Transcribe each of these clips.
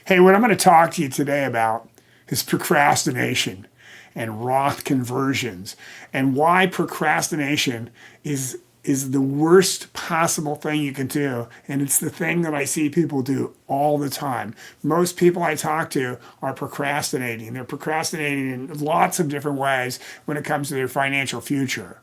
Hey, what I'm going to talk to you today about is procrastination and Roth conversions and why procrastination is the worst possible thing you can do. And it's the thing that I see people do all the time. Most people I talk to are procrastinating. They're procrastinating in lots of different ways when it comes to their financial future.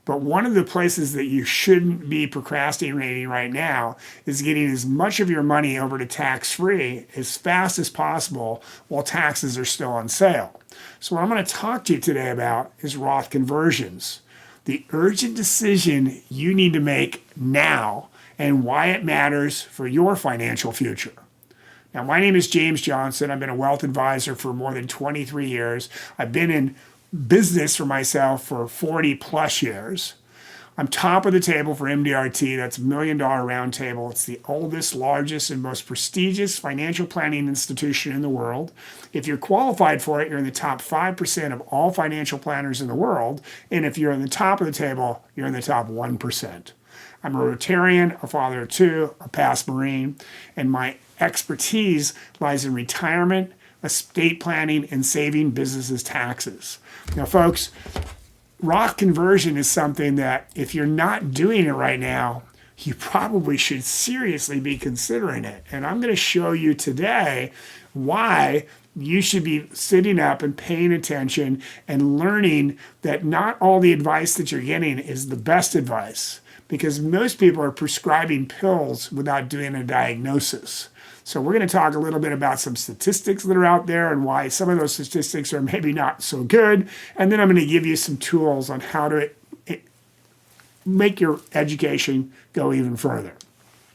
But one of the places that you shouldn't be procrastinating right now is getting as much of your money over to tax free as fast as possible while taxes are still on sale. So, what I'm going to talk to you today about is Roth conversions, the urgent decision you need to make now and why it matters for your financial future. Now, my name is James Johnson. I've been a wealth advisor for more than 23 years. I've been in business for myself for 40 plus years. I'm top of the table for MDRT, that's $1 Million Round Table. It's the oldest, largest, and most prestigious financial planning institution in the world. If you're qualified for it, you're in the top 5% of all financial planners in the world. And if you're in the top of the table, you're in the top 1%. I'm a Rotarian, a father of two, a past Marine, and my expertise lies in retirement, estate planning, and saving businesses taxes. Now, folks, Roth conversion is something that if you're not doing it right now, you probably should seriously be considering it. And I'm going to show you today why you should be sitting up and paying attention and learning that not all the advice that you're getting is the best advice, because most people are prescribing pills without doing a diagnosis. So we're going to talk a little bit about some statistics that are out there and why some of those statistics are maybe not so good. And then I'm going to give you some tools on how to make your education go even further.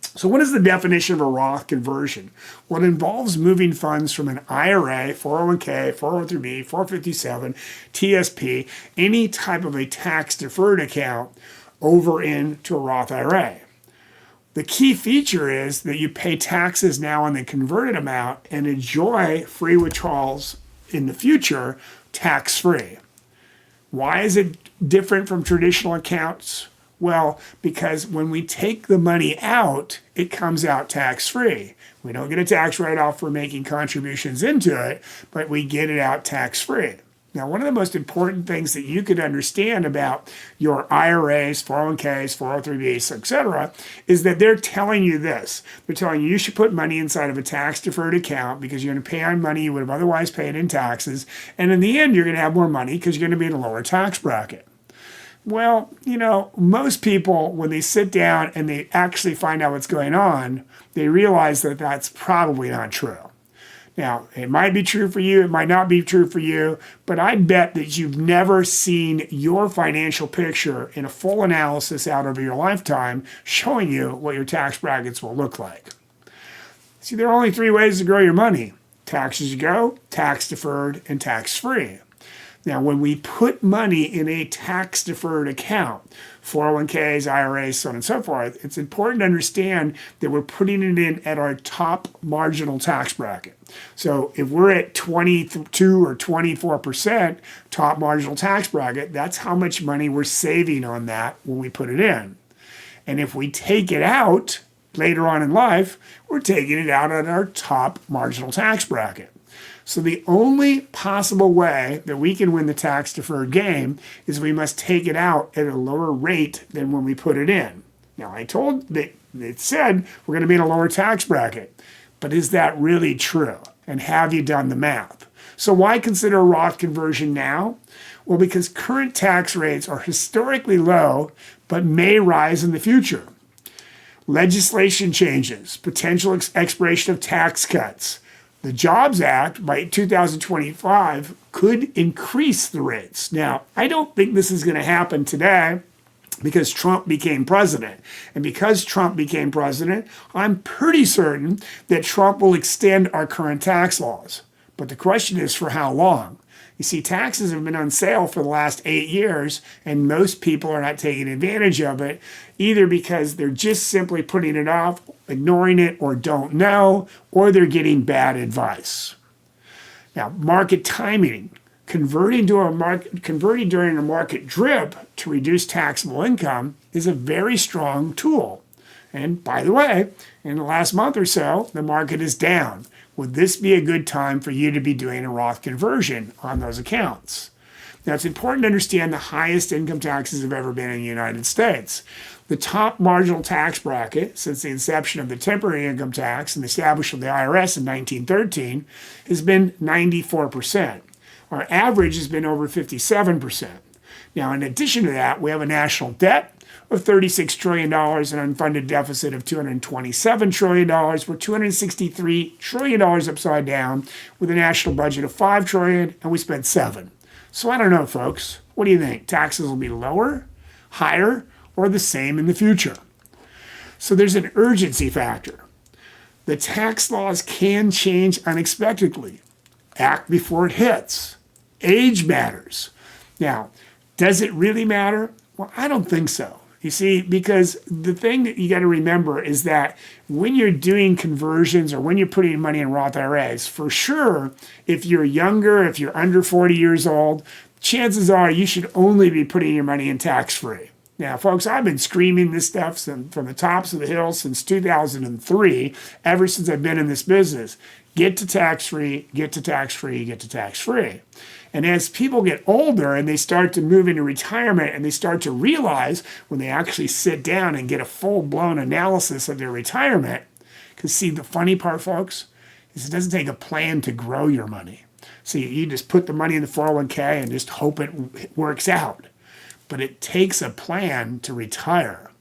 So what is the definition of a Roth conversion? Well, it involves moving funds from an IRA, 401k, 403b, 457, TSP, any type of a tax-deferred account over into a Roth IRA. The key feature is that you pay taxes now on the converted amount and enjoy free withdrawals in the future tax-free. Why is it different from traditional accounts? Well, because when we take the money out, it comes out tax-free. We don't get a tax write-off for making contributions into it, but we get it out tax-free. Now, one of the most important things that you could understand about your IRAs, 401ks, 403bs, etc., is that they're telling you this. They're telling you should put money inside of a tax-deferred account because you're going to pay on money you would have otherwise paid in taxes. And in the end, you're going to have more money because you're going to be in a lower tax bracket. Well, most people, when they sit down and they actually find out what's going on, they realize that that's probably not true. Now, it might be true for you, it might not be true for you, but I bet that you've never seen your financial picture in a full analysis out over your lifetime showing you what your tax brackets will look like. See, there are only three ways to grow your money: tax as you go, tax deferred, and tax free. Now, when we put money in a tax-deferred account, 401ks, IRAs, so on and so forth, it's important to understand that we're putting it in at our top marginal tax bracket. So if we're at 22 or 24% top marginal tax bracket, that's how much money we're saving on that when we put it in. And if we take it out later on in life, we're taking it out at our top marginal tax bracket. So the only possible way that we can win the tax-deferred game is we must take it out at a lower rate than when we put it in. Now, I told that it said we're going to be in a lower tax bracket, but is that really true? And have you done the math? So why consider a Roth conversion now? Well, because current tax rates are historically low, but may rise in the future. Legislation changes, potential expiration of tax cuts. The Jobs Act by 2025 could increase the rates. Now, I don't think this is going to happen today because Trump became president. And because Trump became president, I'm pretty certain that Trump will extend our current tax laws. But the question is, for how long? You see, taxes have been on sale for the last 8 years, and most people are not taking advantage of it, either because they're just simply putting it off, ignoring it, or don't know, or they're getting bad advice. Now, market timing. Converting during a market drip to reduce taxable income is a very strong tool. And by the way, in the last month or so, the market is down. Would this be a good time for you to be doing a Roth conversion on those accounts? Now, it's important to understand the highest income taxes have ever been in the United States. The top marginal tax bracket since the inception of the temporary income tax and the establishment of the IRS in 1913 has been 94%. Our average has been over 57%. Now, in addition to that, we have a national debt of $36 trillion, an unfunded deficit of $227 trillion. We're $263 trillion upside down with a national budget of $5 trillion, and we spent $7. So I don't know, folks. What do you think? Taxes will be lower, higher, or the same in the future? So there's an urgency factor. The tax laws can change unexpectedly. Act before it hits. Age matters. Now, does it really matter? Well, I don't think so. You see, because the thing that you got to remember is that when you're doing conversions or when you're putting money in Roth IRAs, for sure, if you're younger, if you're under 40 years old, chances are you should only be putting your money in tax-free. Now, folks, I've been screaming this stuff from the tops of the hill since 2003, ever since I've been in this business. Get to tax-free, get to tax-free, get to tax-free. And as people get older and they start to move into retirement and they start to realize when they actually sit down and get a full-blown analysis of their retirement, because see, the funny part, folks, is it doesn't take a plan to grow your money. So you just put the money in the 401k and just hope it works out. But it takes a plan to retire.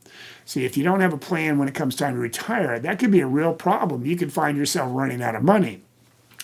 See, if you don't have a plan when it comes time to retire, that could be a real problem. You could find yourself running out of money.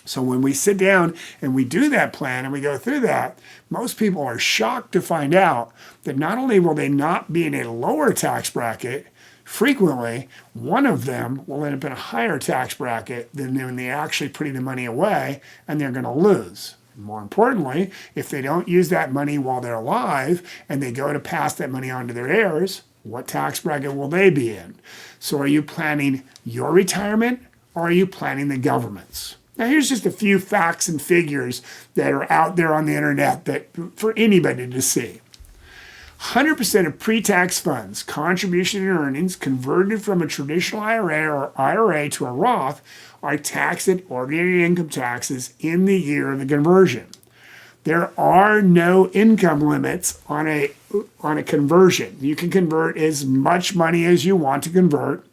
So when we sit down and we do that plan and we go through that, most people are shocked to find out that not only will they not be in a lower tax bracket, frequently one of them will end up in a higher tax bracket than when they're actually putting the money away, and they're going to lose. More importantly, if they don't use that money while they're alive and they go to pass that money on to their heirs, what tax bracket will they be in? So are you planning your retirement or are you planning the government's? Now, here's just a few facts and figures that are out there on the internet that for anybody to see. 100% of pre-tax funds, contribution and earnings converted from a traditional IRA to a Roth are taxed at ordinary income taxes in the year of the conversion. There are no income limits on a conversion. You can convert as much money as you want to convert.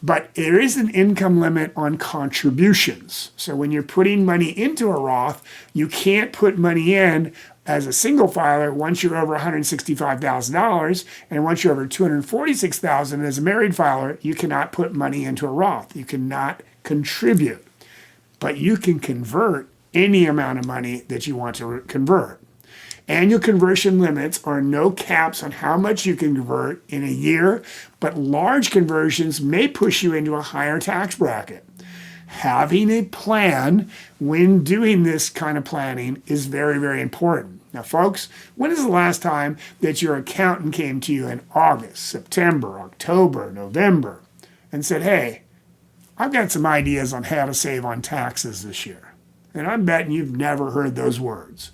But there is an income limit on contributions. So when you're putting money into a Roth, you can't put money in as a single filer once you're over $165,000, and once you're over $246,000 as a married filer, you cannot put money into a Roth. You cannot contribute. But you can convert any amount of money that you want to convert. Annual conversion limits are no caps on how much you can convert in a year, but large conversions may push you into a higher tax bracket. Having a plan when doing this kind of planning is very, very important. Now, folks, when is the last time that your accountant came to you in August, September, October, November, and said, hey, I've got some ideas on how to save on taxes this year? And I'm betting you've never heard those words.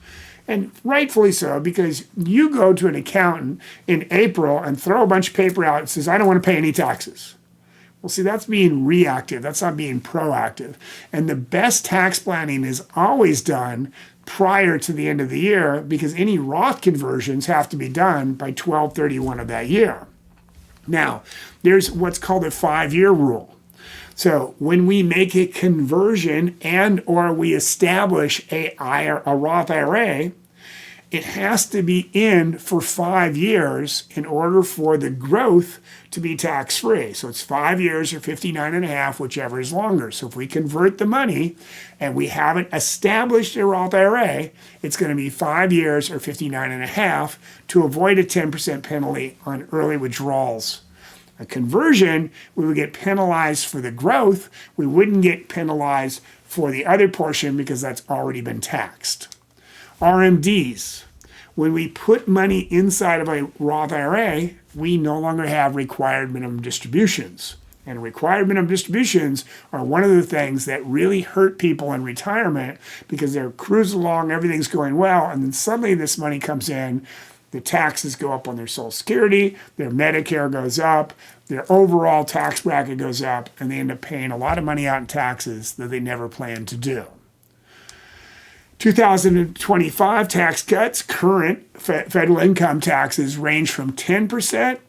And rightfully so, because you go to an accountant in April and throw a bunch of paper out and says, I don't want to pay any taxes. Well, see, that's being reactive. That's not being proactive. And the best tax planning is always done prior to the end of the year, because any Roth conversions have to be done by 12/31 of that year. Now, there's what's called a 5-year rule. So when we make a conversion and or we establish a Roth IRA, it has to be in for 5 years in order for the growth to be tax-free. So it's 5 years or 59 and a half, whichever is longer. So if we convert the money and we haven't established a Roth IRA, it's going to be 5 years or 59 and a half to avoid a 10% penalty on early withdrawals. A conversion, we would get penalized for the growth. We wouldn't get penalized for the other portion because that's already been taxed. RMDs. When we put money inside of a Roth IRA, we no longer have required minimum distributions. And required minimum distributions are one of the things that really hurt people in retirement because they're cruising along, everything's going well, and then suddenly this money comes in the taxes go up on their Social Security, their Medicare goes up, their overall tax bracket goes up, and they end up paying a lot of money out in taxes that they never planned to do. 2025 tax cuts, current federal income taxes range from 10%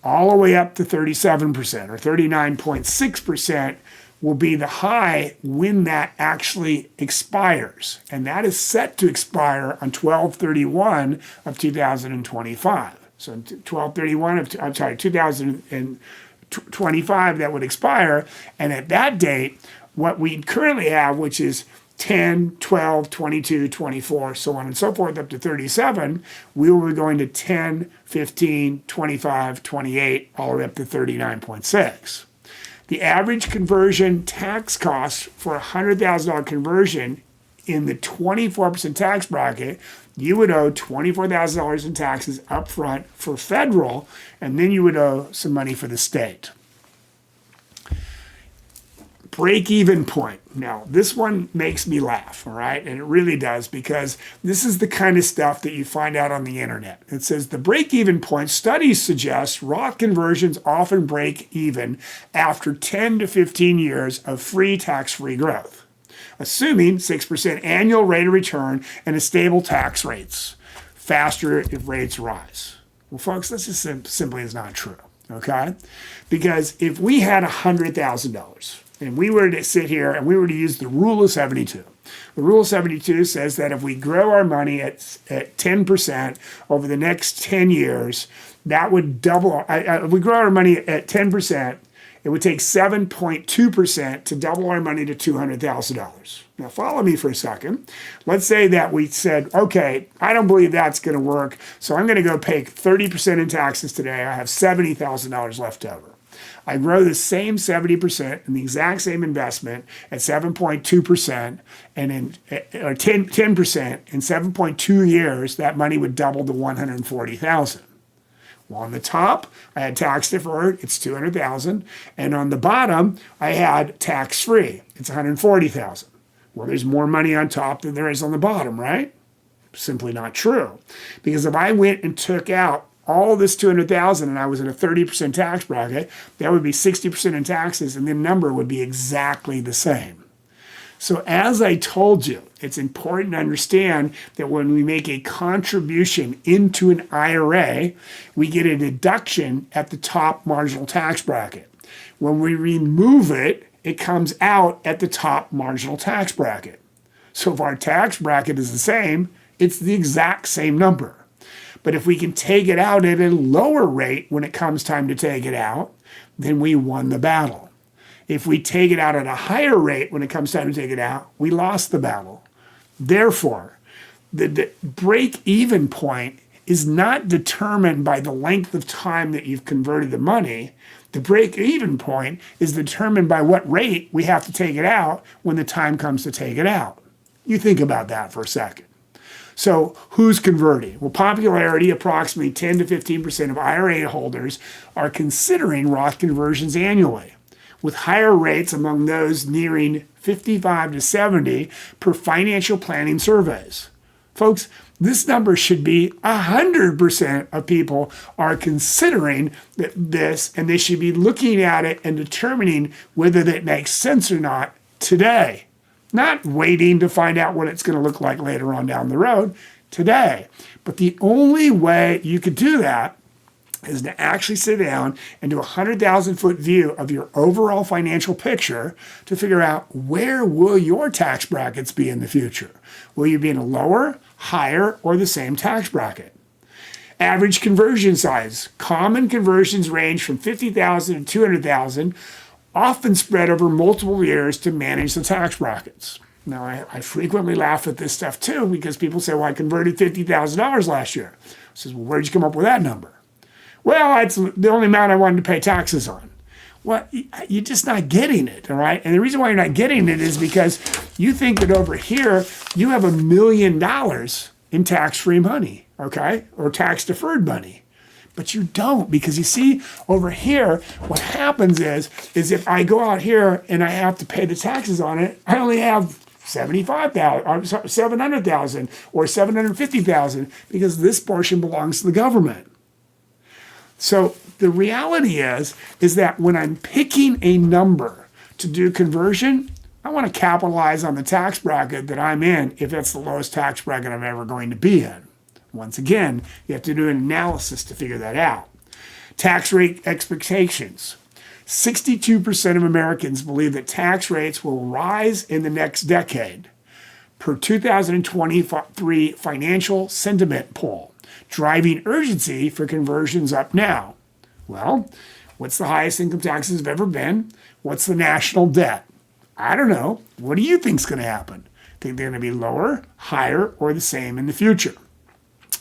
all the way up to 37%, or 39.6% will be the high when that actually expires. And that is set to expire on 12/31 of 2025. So 12/31 of, 2025, that would expire. And at that date, what we currently have, which is 10, 12, 22, 24, so on and so forth, up to 37, we will be going to 10, 15, 25, 28, all the way up to 39.6. The average conversion tax cost for a $100,000 conversion in the 24% tax bracket, you would owe $24,000 in taxes up front for federal, and then you would owe some money for the state. Break-even point. Now, this one makes me laugh, all right? And it really does, because this is the kind of stuff that you find out on the internet. It says the break-even point, studies suggest Roth conversions often break even after 10 to 15 years of free tax-free growth, assuming 6% annual rate of return and a stable tax rates, faster if rates rise. Well, folks, this just simply is not true, okay? Because if we had $100,000, and we were to sit here and we were to use the rule of 72. The rule of 72 says that if we grow our money at 10% over the next 10 years, that would double. If we grow our money at 10%, it would take 7.2% to double our money to $200,000. Now, follow me for a second. Let's say that we said, okay, I don't believe that's going to work, so I'm going to go pay 30% in taxes today. I have $70,000 left over. I grow the same 70% in the exact same investment at 7.2%, and in or 10% in 7.2 years, that money would double to $140,000. Well, on the top, I had tax deferred, it's $200,000, and on the bottom, I had tax free, it's $140,000. Well, there's more money on top than there is on the bottom, right? Simply not true, because if I went and took out all this $200,000 and I was in a 30% tax bracket, that would be 60% in taxes, and the number would be exactly the same. So as I told you, it's important to understand that when we make a contribution into an IRA, we get a deduction at the top marginal tax bracket. When we remove it, it comes out at the top marginal tax bracket. So if our tax bracket is the same, it's the exact same number. But if we can take it out at a lower rate when it comes time to take it out, then we won the battle. If we take it out at a higher rate when it comes time to take it out, we lost the battle. Therefore, the break-even point is not determined by the length of time that you've converted the money. The break-even point is determined by what rate we have to take it out when the time comes to take it out. You think about that for a second. So who's converting? Well, popularity, approximately 10 to 15% of IRA holders are considering Roth conversions annually, with higher rates among those nearing 55 to 70 per financial planning surveys. Folks, this number should be 100% of people are considering this, and they should be looking at it and determining whether that makes sense or not today. Not waiting to find out what it's going to look like later on down the road, today. But the only way you could do that is to actually sit down and do a 100,000-foot view of your overall financial picture to figure out where will your tax brackets be in the future. Will you be in a lower, higher, or the same tax bracket? Average conversion size. Common conversions range from $50,000 to $200,000, often spread over multiple years to manage the tax brackets. Now, I frequently laugh at this stuff too, because people say, well, I converted $50,000 last year. I says, well, where'd you come up with that number? Well, it's the only amount I wanted to pay taxes on. Well, you're just not getting it, all right? And the reason why you're not getting it is because you think that over here, you have $1 million in tax-free money, okay? Or tax-deferred money. But you don't, because you see over here, what happens is if I go out here and I have to pay the taxes on it, I only have $75,000 or $700,000 or $750,000 because this portion belongs to the government. So the reality is that when I'm picking a number to do conversion, I want to capitalize on the tax bracket that I'm in if it's the lowest tax bracket I'm ever going to be in. Once again, you have to do an analysis to figure that out. Tax rate expectations. 62% of Americans believe that tax rates will rise in the next decade, per 2023 Financial Sentiment Poll, driving urgency for conversions up now. Well, what's the highest income taxes have ever been? What's the national debt? I don't know. What do you think's going to happen? Think they're going to be lower, higher, or the same in the future?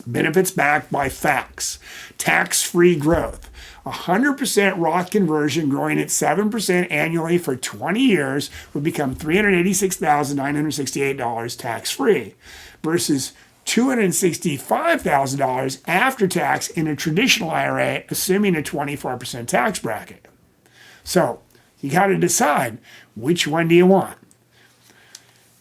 Benefits backed by facts. Tax-free growth. 100% Roth conversion growing at 7% annually for 20 years would become $386,968 tax-free versus $265,000 after tax in a traditional IRA, assuming a 24% tax bracket. So you got to decide, which one do you want?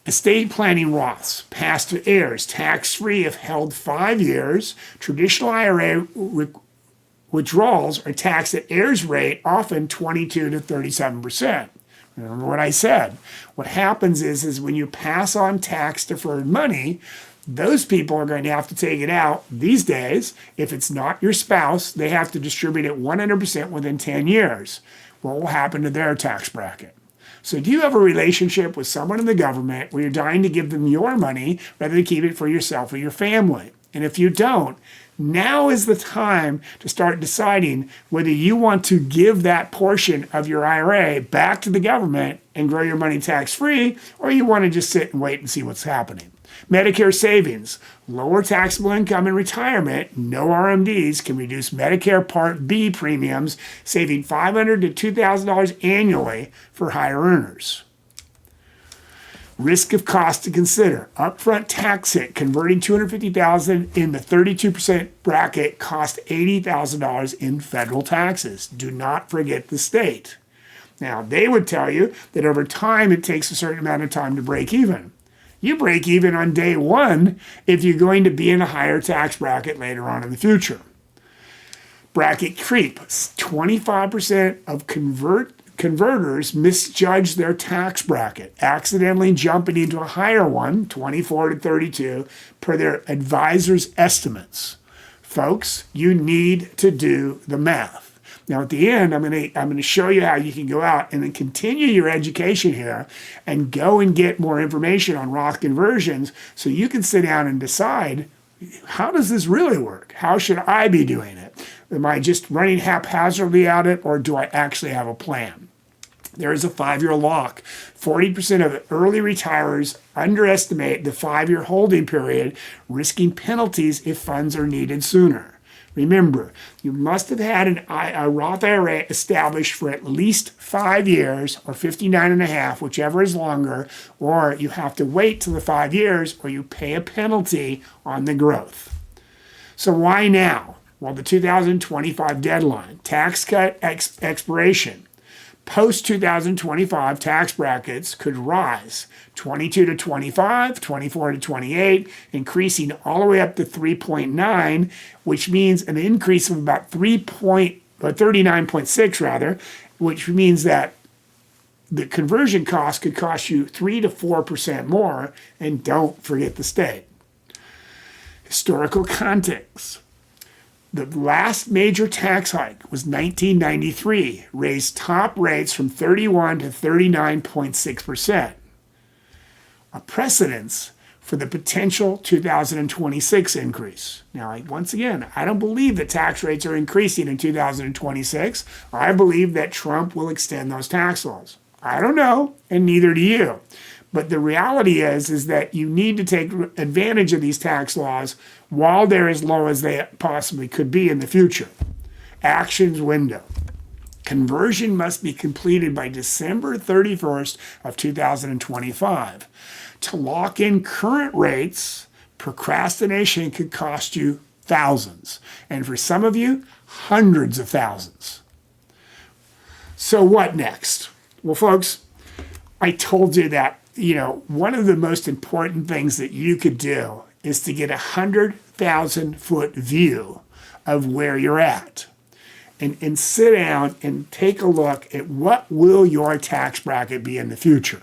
Estate planning Roths passed to heirs tax-free if held 5 years. Traditional IRA withdrawals are taxed at heirs rate, often 22 to 37%. Remember what I said. What happens is when you pass on tax-deferred money, those people are going to have to take it out these days. If it's not your spouse, they have to distribute it 100% within 10 years. What will happen to their tax bracket? So do you have a relationship with someone in the government where you're dying to give them your money rather than keep it for yourself or your family? And if you don't, now is the time to start deciding whether you want to give that portion of your IRA back to the government and grow your money tax-free, or you want to just sit and wait and see what's happening. Medicare savings, lower taxable income in retirement, no RMDs can reduce Medicare Part B premiums, saving $500 to $2,000 annually for higher earners. Risk of cost to consider. Upfront tax hit, converting $250,000 in the 32% bracket cost $80,000 in federal taxes. Do not forget the state. Now, they would tell you that over time it takes a certain amount of time to break even. You break even on day one if you're going to be in a higher tax bracket later on in the future. Bracket creep. 25% of converters misjudge their tax bracket, accidentally jumping into a higher one, 24 to 32, per their advisor's estimates. Folks, you need to do the math. Now, at the end, I'm going to show you how you can go out and then continue your education here and go and get more information on Roth conversions so you can sit down and decide, how does this really work? How should I be doing it? Am I just running haphazardly at it, or do I actually have a plan? There is a 5-year lock. 40% of early retirers underestimate the 5-year holding period, risking penalties if funds are needed sooner. Remember, you must have had a Roth IRA established for at least 5 years, or 59 and a half, whichever is longer, or you have to wait till the 5 years, or you pay a penalty on the growth. So why now? Well, the 2025 deadline, tax cut expiration. Post-2025 tax brackets could rise 22 to 25, 24 to 28, increasing all the way up to 3.9, which means an increase of about 39.6 rather, which means that the conversion cost could cost you 3 to 4% more, and don't forget the state. Historical context. The last major tax hike was 1993, raised top rates from 31 to 39.6%. A precedence for the potential 2026 increase. Now, once again, I don't believe that tax rates are increasing in 2026. I believe that Trump will extend those tax laws. I don't know, and neither do you. But the reality is that you need to take advantage of these tax laws while they're as low as they possibly could be in the future. Actions window. Conversion must be completed by December 31st of 2025. To lock in current rates, procrastination could cost you thousands, and for some of you, hundreds of thousands. So what next? Well, folks, I told you that one of the most important things that you could do is to get 100,000-foot view of where you're at. And sit down and take a look at what will your tax bracket be in the future.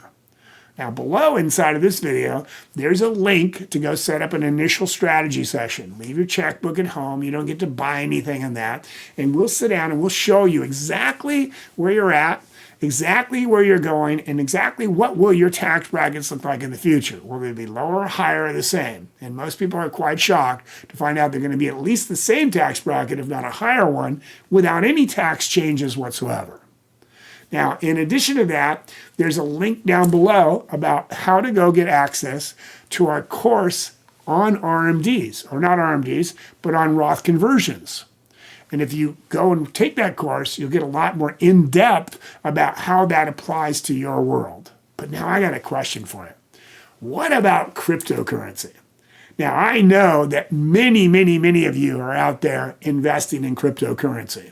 Now below inside of this video, there's a link to go set up an initial strategy session. Leave your checkbook at home. You don't get to buy anything in that. And we'll sit down and we'll show you exactly where you're at, exactly where you're going, and exactly what will your tax brackets look like in the future. Will they be lower, higher, or the same? And most people are quite shocked to find out they're going to be at least the same tax bracket, if not a higher one, without any tax changes whatsoever. Now, in addition to that, there's a link down below about how to go get access to our course on RMDs, or not RMDs, but on Roth conversions. And if you go and take that course, you'll get a lot more in-depth about how that applies to your world. But now I got a question for you. What about cryptocurrency? Now, I know that many, many, many of you are out there investing in cryptocurrency.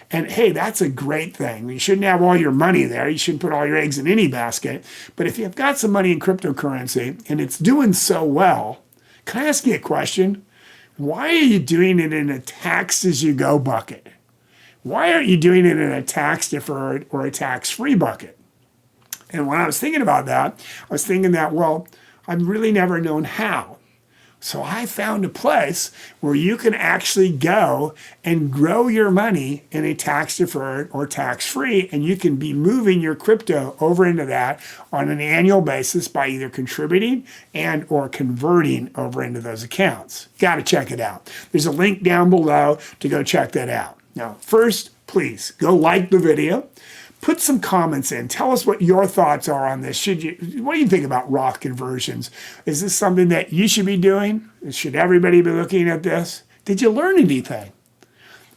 And hey, that's a great thing. You shouldn't have all your money there. You shouldn't put all your eggs in any basket. But if you've got some money in cryptocurrency and it's doing so well, can I ask you a question? Why are you doing it in a tax-as-you-go bucket? Why aren't you doing it in a tax-deferred or a tax-free bucket? And when I was thinking about that, I was thinking that, well, I've really never known how. So I found a place where you can actually go and grow your money in a tax-deferred or tax-free, and you can be moving your crypto over into that on an annual basis by either contributing and or converting over into those accounts. Got to check it out. There's a link down below to go check that out. Now, first, please go like the video. Put some comments in. Tell us what your thoughts are on this. What do you think about Roth conversions? Is this something that you should be doing? Should everybody be looking at this? Did you learn anything?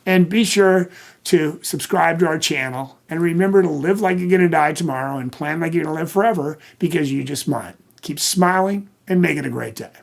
And be sure to subscribe to our channel. And remember to live like you're going to die tomorrow and plan like you're going to live forever, because you just might. Keep smiling and make it a great day.